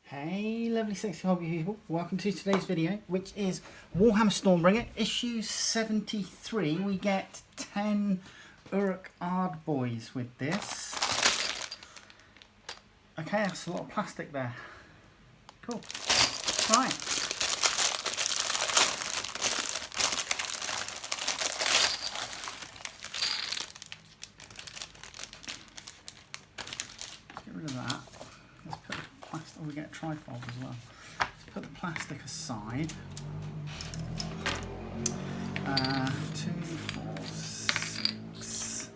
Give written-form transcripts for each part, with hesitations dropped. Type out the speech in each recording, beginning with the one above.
Hey lovely sexy hobby people, welcome to today's video, which is Warhammer Stormbringer issue 73. We get 10 ORRUK Ardboys with this. Okay, that's a lot of plastic there. Cool. Right. Get rid of that. Let's put the plastic, we get a trifold as well. Let's put the plastic aside. 2, 4, 6,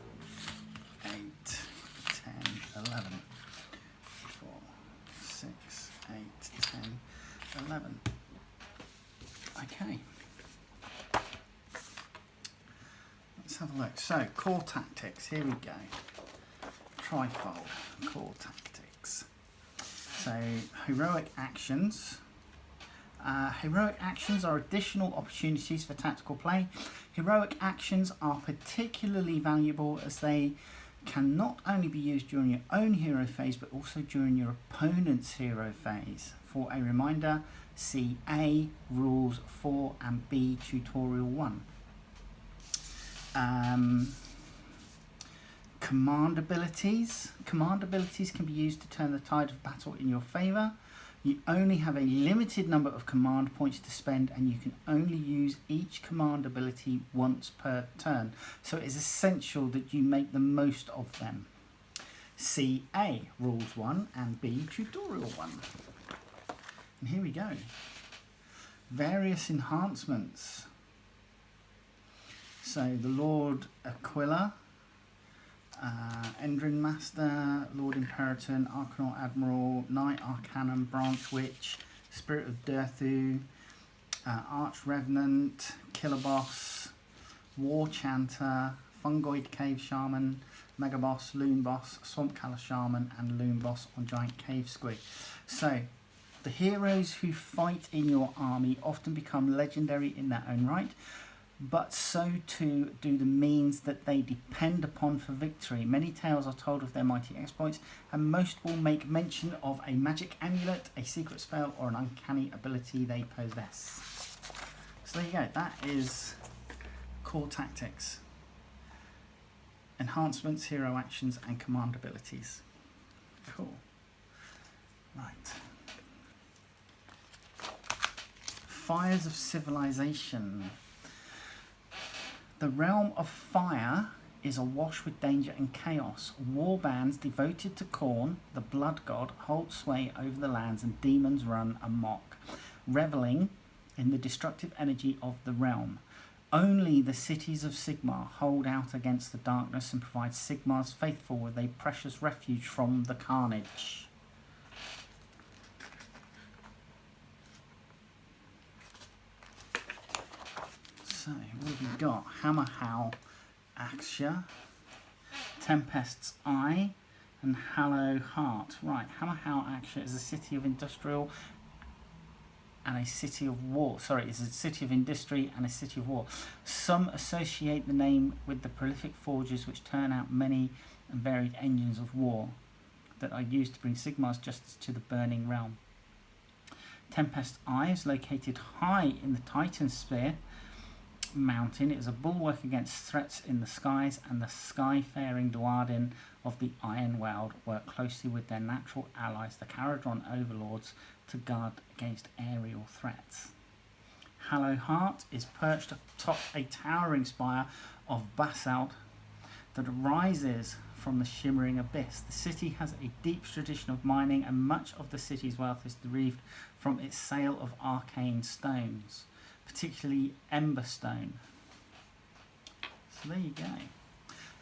8, 10, 11. 4, 6, 8, 10, 11. Okay. Let's have a look. So, core tactics. Here we go. Trifold. Core tactics. So, heroic actions. Heroic actions are additional opportunities for tactical play. Heroic actions are particularly valuable as they can not only be used during your own hero phase but also during your opponent's hero phase. For a reminder, see A, Rules 4 and B, Tutorial 1. Command abilities. Command abilities can be used to turn the tide of battle in your favour. You only have a limited number of command points to spend and you can only use each command ability once per turn. So it is essential that you make the most of them. See A, Rules 1 and B, Tutorial 1. And here we go. Various enhancements. So the Lord Aquila, Endrin Master, Lord Imperator, Archon Admiral, Knight Arcanum, Branch Witch, Spirit of Durthu, Arch Revenant, Killer Boss, War Chanter, Fungoid Cave Shaman, Mega Boss, Loon Boss, Swamp Kala Shaman, and Loon Boss on Giant Cave Squig. So, the heroes who fight in your army often become legendary in their own right, but so too do the means that they depend upon for victory. Many tales are told of their mighty exploits, and most will make mention of a magic amulet, a secret spell, or an uncanny ability they possess. So there you go, that is core tactics. Enhancements, hero actions, and command abilities. Cool. Right. Fires of Civilization. The realm of fire is awash with danger and chaos. War bands devoted to Khorne, the blood god, hold sway over the lands and demons run amok, reveling in the destructive energy of the realm. Only the cities of Sigmar hold out against the darkness and provide Sigmar's faithful with a precious refuge from the carnage. So, what have we got? Hammer Howl, Axia, Tempest's Eye, and Hallow Heart. Right, Hammer Howl, Axia is a city of industrial and a city of war. Sorry, it's a city of industry and a city of war. Some associate the name with the prolific forges which turn out many and varied engines of war that are used to bring Sigmar's justice to the burning realm. Tempest's Eye is located high in the Titan Spear mountain. It is a bulwark against threats in the skies, and the sky-faring Duardin of the Iron World work closely with their natural allies, the Caradron overlords, to guard against aerial threats. Hallow Heart is perched atop a towering spire of basalt that rises from the shimmering abyss. The city has a deep tradition of mining, and much of the city's wealth is derived from its sale of arcane stones, particularly Emberstone. So there you go.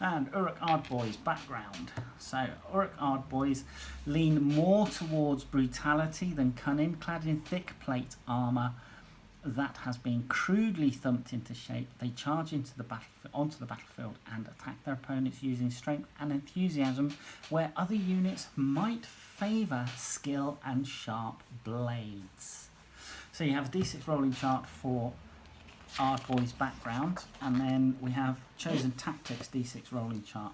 And ORRUK Ardboys background. So ORRUK Ardboys lean more towards brutality than cunning, clad in thick plate armour that has been crudely thumped into shape. They charge onto the battlefield and attack their opponents using strength and enthusiasm, where other units might favour skill and sharp blades. So you have a D6 rolling chart for Ardboys background, and then we have chosen tactics D6 rolling chart.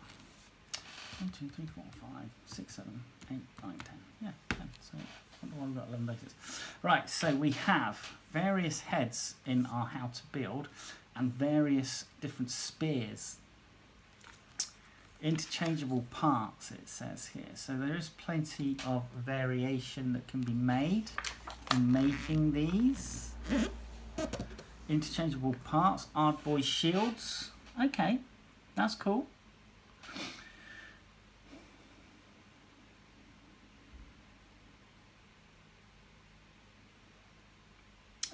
1, 2, 3, 4, 5, 6, 7, 8, 9, 10. Yeah, 10. So We've got 11 bases. Right, so we have various heads in our how to build and various different spears. Interchangeable parts, it says here. So there is plenty of variation that can be made in making these. Interchangeable parts, Ardboy shields. Okay, that's cool.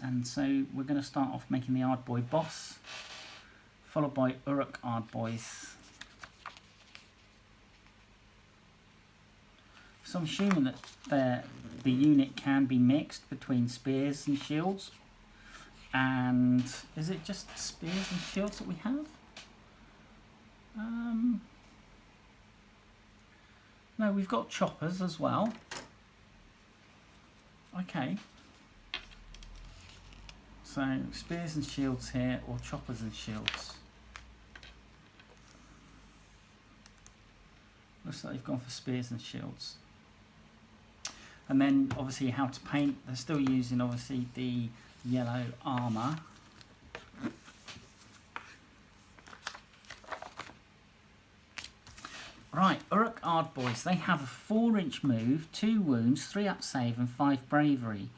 And so we're going to start off making the Ardboy boss, followed by ORRUK Ardboys. So I'm assuming that the unit can be mixed between spears and shields. And is it just spears and shields that we have? No, we've got choppers as well. Okay. So spears and shields here, or choppers and shields. Looks like they've gone for spears and shields. And then obviously how to paint. They're still using obviously the yellow armour. Right, ORRUK Ardboys. They have a 4-inch move, 2 wounds, 3 up save and 5 bravery.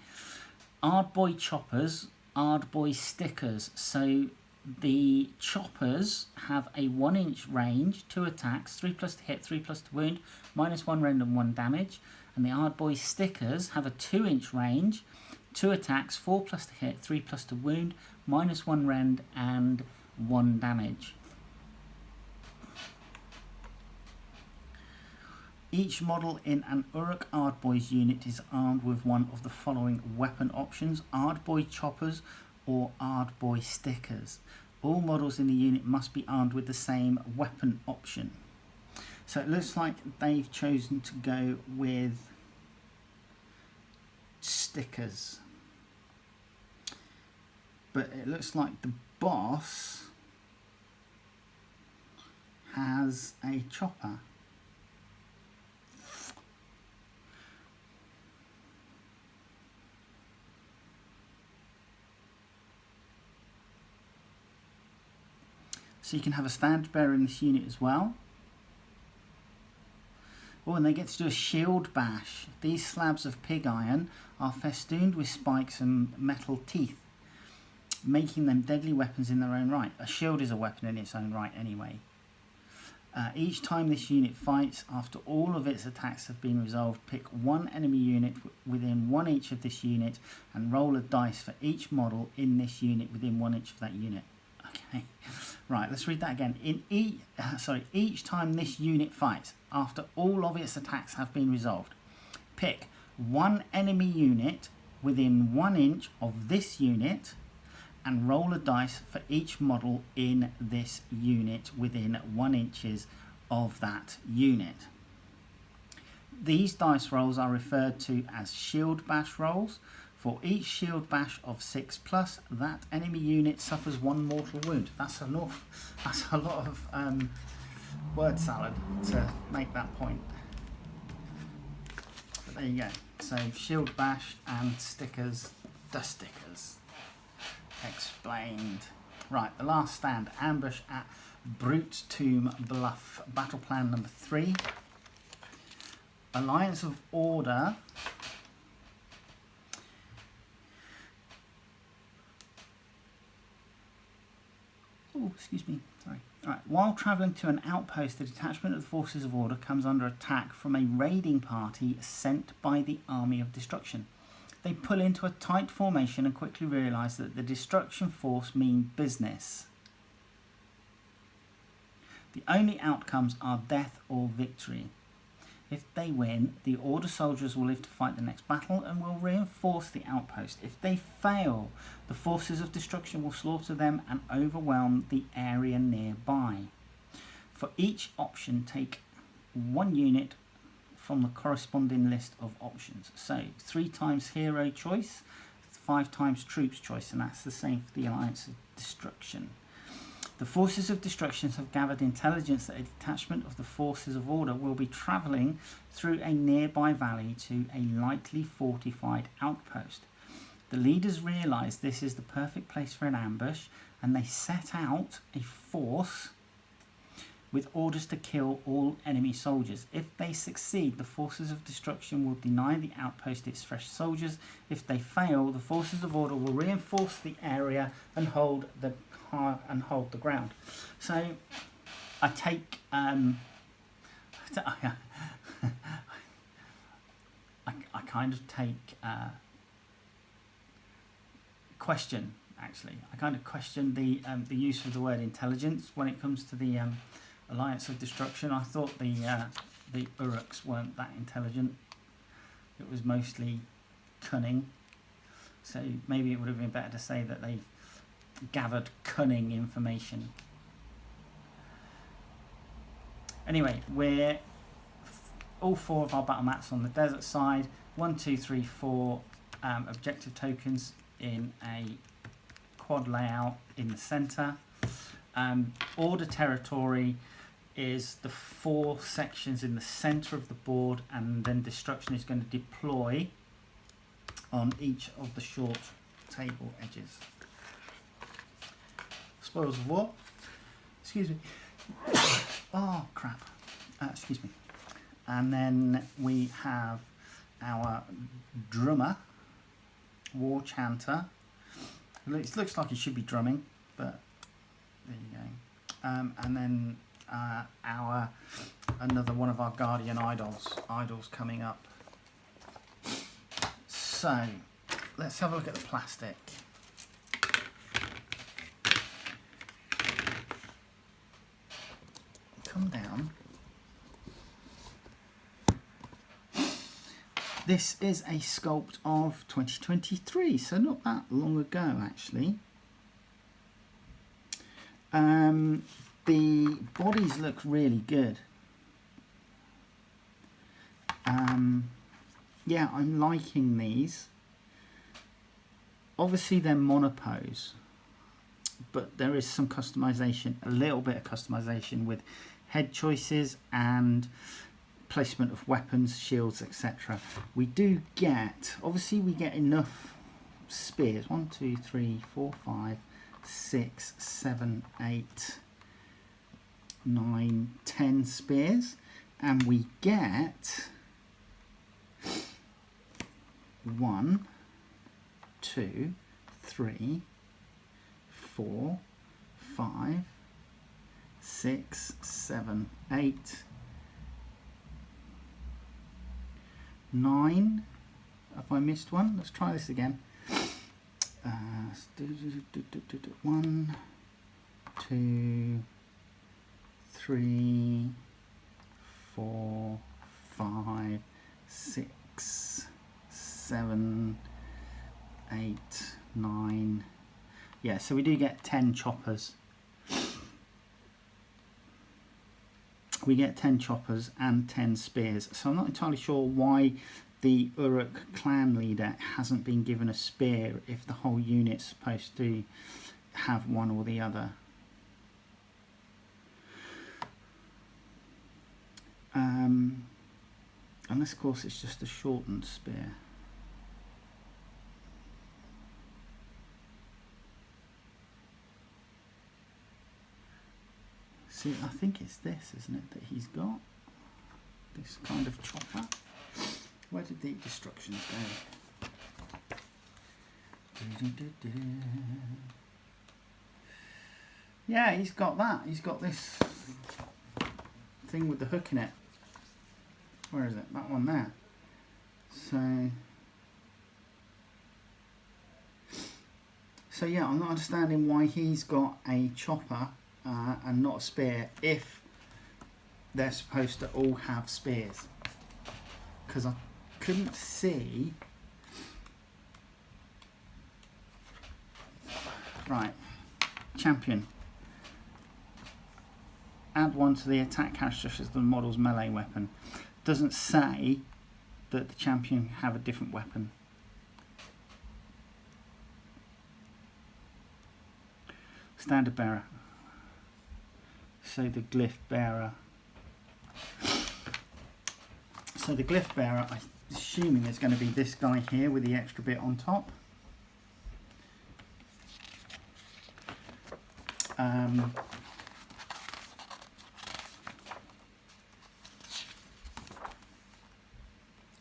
Ardboy choppers, Ardboy stickers. So the choppers have a 1-inch range, 2 attacks, 3+ to hit, 3+ to wound, -1 rend and 1 damage. And the Ardboy stickers have a 2-inch range, 2 attacks, 4+ to hit, 3+ to wound, -1 rend and 1 damage. Each model in an ORRUK Ardboys unit is armed with one of the following weapon options: Ardboy choppers or Ardboy stickers. All models in the unit must be armed with the same weapon option. So it looks like they've chosen to go with stickers. But it looks like the boss has a chopper. So you can have a standard bearer in this unit as well. Oh, and they get to do a shield bash. These slabs of pig iron are festooned with spikes and metal teeth, making them deadly weapons in their own right. A shield is a weapon in its own right anyway. Each time this unit fights, after all of its attacks have been resolved, pick one enemy unit within 1 inch of this unit and roll a dice for each model in this unit within 1 inch of that unit. Okay, right, let's read that again. Each time this unit fights, after all of its attacks have been resolved, pick one enemy unit within 1 inch of this unit and roll a dice for each model in this unit within 1 inches of that unit. These dice rolls are referred to as shield bash rolls. For each shield bash of 6+, that enemy unit suffers 1 mortal wound. That's a lot of word salad to make that point. But there you go. So shield bash and stickers, the stickers. Explained. Right, the last stand, ambush at Brute Tomb Bluff. Battle plan number 3. Alliance of Order. Oh, excuse me, sorry. Right. While travelling to an outpost, the detachment of the Forces of Order comes under attack from a raiding party sent by the Army of Destruction. They pull into a tight formation and quickly realise that the Destruction Force mean business. The only outcomes are death or victory. If they win, the Order soldiers will live to fight the next battle and will reinforce the outpost. If they fail, the Forces of Destruction will slaughter them and overwhelm the area nearby. For each option, take 1 unit from the corresponding list of options. So 3 times hero choice, 5 times troops choice, and that's the same for the Alliance of Destruction. The The forces of destruction have gathered intelligence that a detachment of the forces of order will be travelling through a nearby valley to a lightly fortified outpost. The leaders realise this is the perfect place for an ambush, and they set out a force with orders to kill all enemy soldiers. If they succeed, the forces of destruction will deny the outpost its fresh soldiers. If they fail, the forces of order will reinforce the area and hold the ground. So I take I kind of take question, actually. I kind of question the use of the word intelligence when it comes to the Alliance of Destruction. I thought the ORRUKs weren't that intelligent. It was mostly cunning. So maybe it would have been better to say that they gathered cunning information. Anyway, we're all 4 of our battle mats on the desert side. 1, 2, 3, 4 objective tokens in a quad layout in the centre. Order territory is the 4 sections in the centre of the board, and then destruction is going to deploy on each of the short table edges. Spoils of war. Excuse me. Oh crap. Excuse me. And then we have our drummer, war chanter. It looks like he should be drumming, but there you go. And then another one of our guardian idols coming up. So let's have a look at the plastic. Come down. This is a sculpt of 2023, so not that long ago actually. The bodies look really good. Yeah, I'm liking these. Obviously they're monopose, but there is some customization, a little bit of customization with head choices and placement of weapons, shields, etc. We do get, obviously we get enough spears. 1, 2, 3, 4, 5, 6, 7, 8, 9, 10 spears, and we get 1, 2, 3, 4, 5, 6, 7, 8, 9. Have I missed one? Let's try this again. 1, 2, 3, 4, 5, 6, 7, 8, 9. Yeah, so we do get 10 choppers. We get 10 choppers and 10 spears. So I'm not entirely sure why the ORRUK clan leader hasn't been given a spear if the whole unit's supposed to have one or the other. Unless of course it's just a shortened spear. See, I think it's this, isn't it, that he's got? This kind of chopper. Where did the destructions go? Yeah, he's got that. He's got this thing with the hook in it. Where is it? That one there. So yeah, I'm not understanding why he's got a chopper and not a spear if they're supposed to all have spears, because I couldn't see. Right, champion, add one to the attack characteristics of the model's melee weapon. Doesn't say that the champion have a different weapon. Standard bearer. So the glyph bearer. So the glyph bearer, I'm assuming is going to be this guy here with the extra bit on top.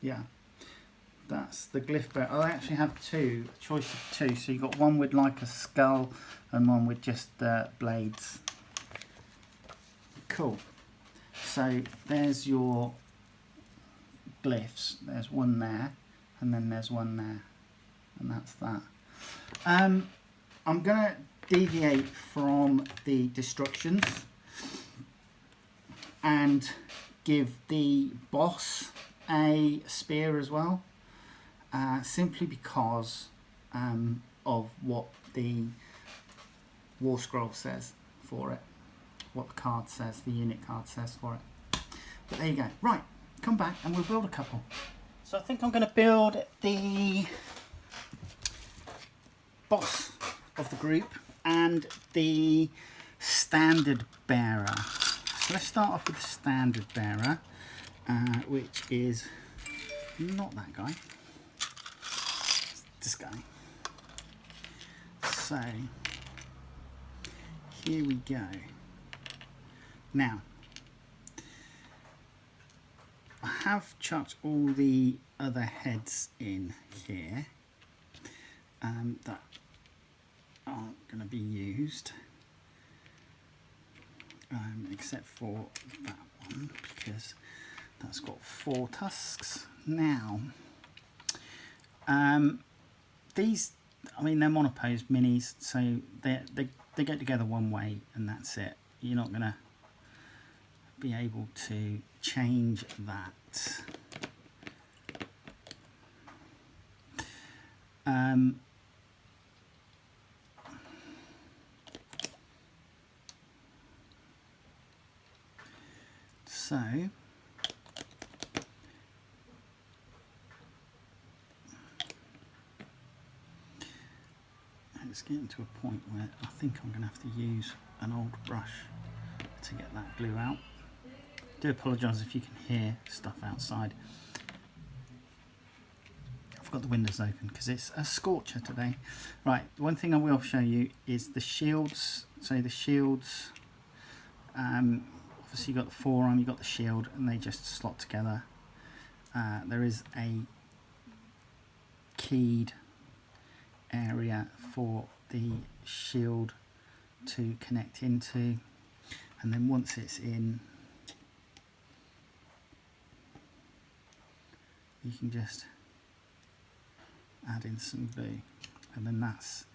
Yeah, that's the glyph bearer. I actually have two, a choice of two. So you've got one with like a skull and one with just blades. Cool. So there's your glyphs. There's one there, and then there's one there, and that's that. I'm gonna deviate from the destructions and give the boss a spear as well, simply because of what the war scroll says for it, what the card says, the unit card says for it. But there you go. Right, come back and we'll build a couple. So I think I'm going to build the boss of the group and the standard bearer. So let's start off with the standard bearer, which is not that guy, it's this guy. So here we go. Now I have chucked all the other heads in here that aren't going to be used, except for that one, because that's got 4 tusks. Now, these, I mean, they're monopose minis, so they get together one way and that's it. You're not going to be able to change that. So it's getting to a point where I think I'm going to have to use an old brush to get that glue out. I do apologise if you can hear stuff outside. I've got the windows open because it's a scorcher today. Right, one thing I will show you is the shields. So the shields, obviously you've got the forearm, you've got the shield, and they just slot together. There is a keyed area for the shield to connect into, and then once it's in, you can just add in some glue, and then that's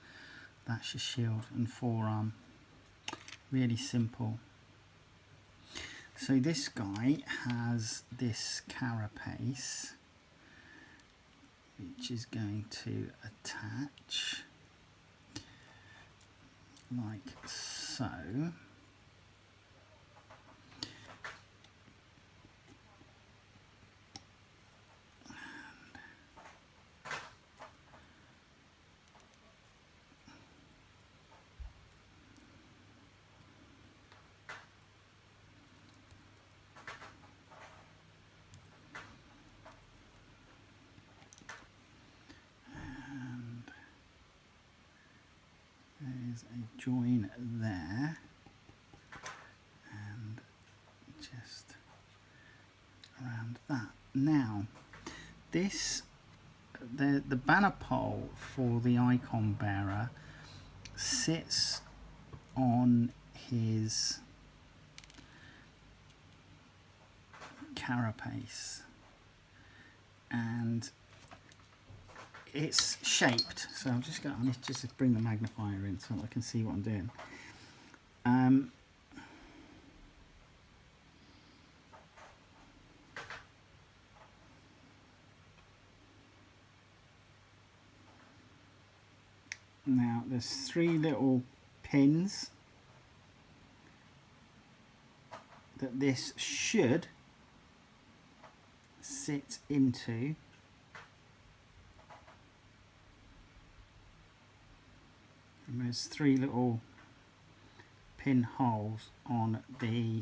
your shield and forearm. Really simple. So this guy has this carapace, which is going to attach like so. There's a join there, and just around that. Now, this the banner pole for the icon bearer sits on his carapace, and it's shaped, so I'm just going to just bring the magnifier in so I can see what I'm doing. Now there's 3 little pins that this should sit into. And there's 3 little pin holes on the,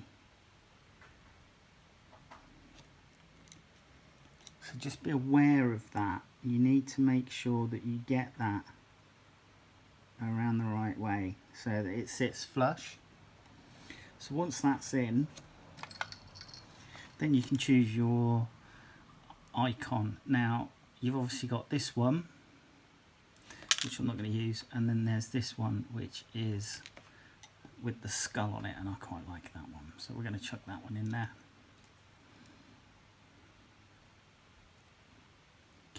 so just be aware of that. You need to make sure that you get that around the right way so that it sits flush. So once that's in, then you can choose your icon. Now you've obviously got this one, which I'm not going to use, and then there's this one which is with the skull on it, and I quite like that one, so we're going to chuck that one in there.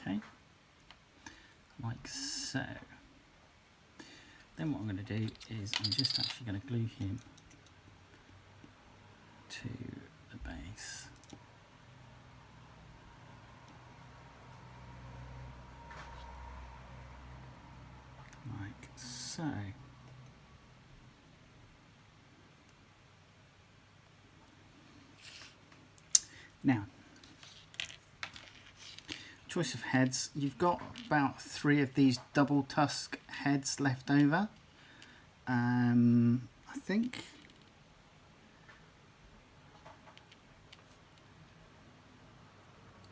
Okay, like so. Then what I'm going to do is I'm just actually going to glue him to the base. Like so. Now, choice of heads. You've got about 3 of these double tusk heads left over. I think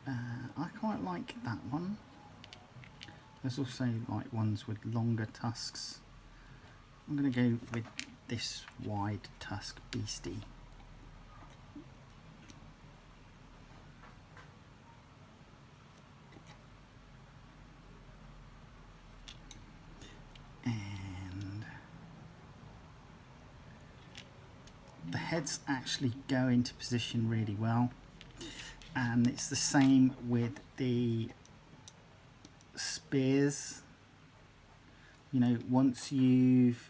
I quite like that one. There's also like ones with longer tusks. I'm going to go with this wide tusk beastie. And the heads actually go into position really well. And it's the same with the spears. You know, once you've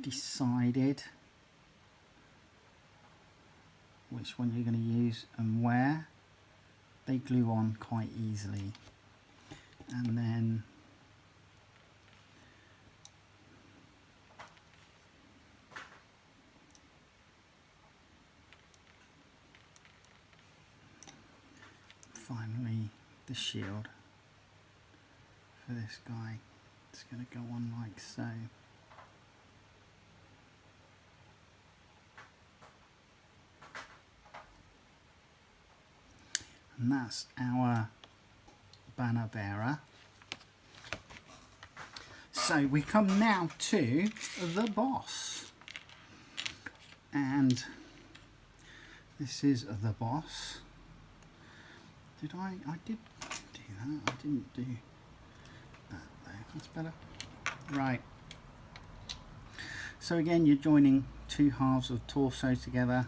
decided which one you're going to use and where, they glue on quite easily. And then finally the shield for this guy. It's going to go on like so. And that's our banner bearer. So we come now to the boss. And this is the boss. I did do that. I didn't do that though. That's better. Right. So again, you're joining 2 halves of torso together.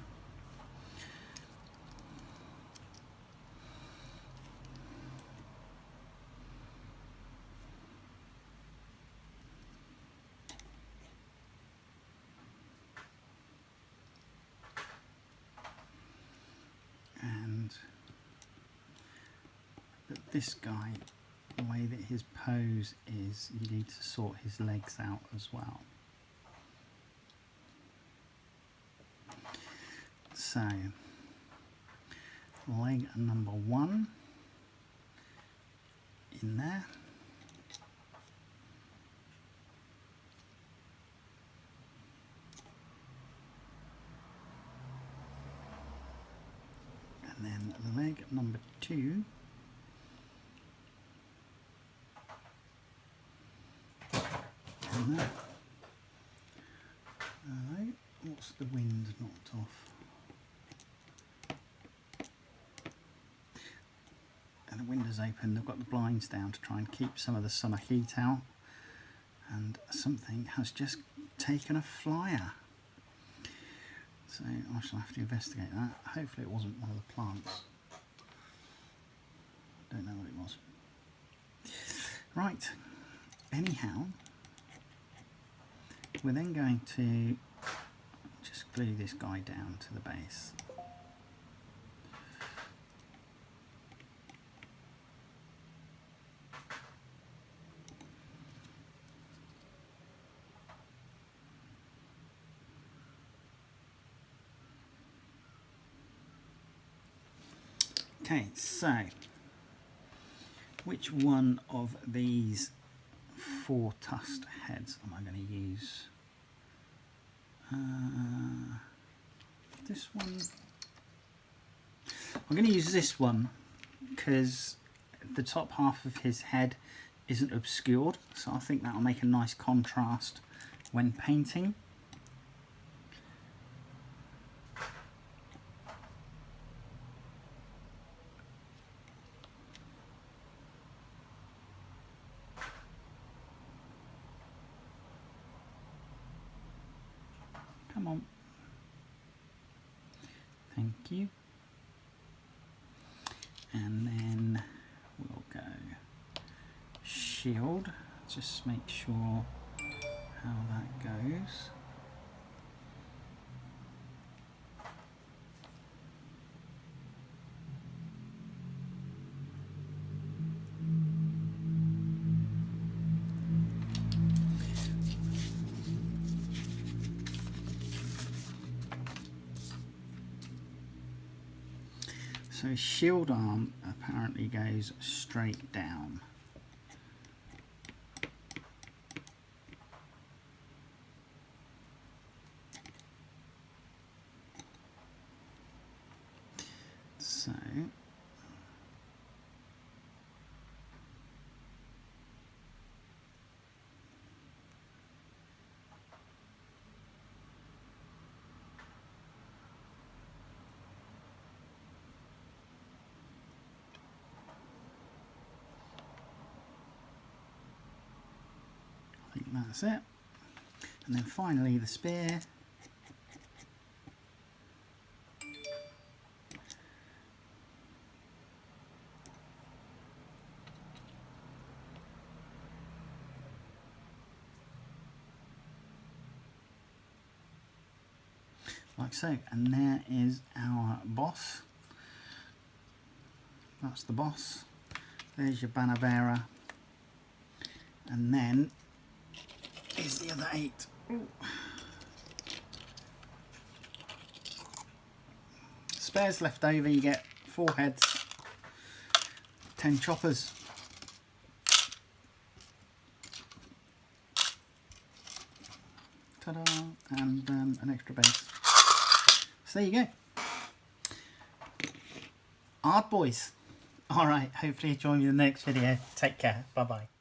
But this guy, the way that his pose is, you need to sort his legs out as well. So, leg number 1 in there. And then leg number 2. Alright, what's the wind knocked off? And the windows open, they've got the blinds down to try and keep some of the summer heat out. And something has just taken a flyer. So I shall have to investigate that. Hopefully it wasn't one of the plants. Don't know what it was. Right, anyhow, we're then going to just glue this guy down to the base. Okay, so Which one of these 4 tusked heads am I going to use? This one. I'm going to use this one because the top half of his head isn't obscured, so I think that will make a nice contrast when painting. Come on. Thank you. And then we'll go shield. Just make sure how that goes. So shield arm apparently goes straight down. So I think that's it. And then finally the spear. Like so, and there is our boss. That's the boss. There's your banner bearer. And then is the other 8. Ooh. Spares left over, you get 4 heads, 10 choppers. Ta-da! And an extra base. So there you go. Ardboys. Alright, hopefully you join me in the next video. Take care. Bye bye.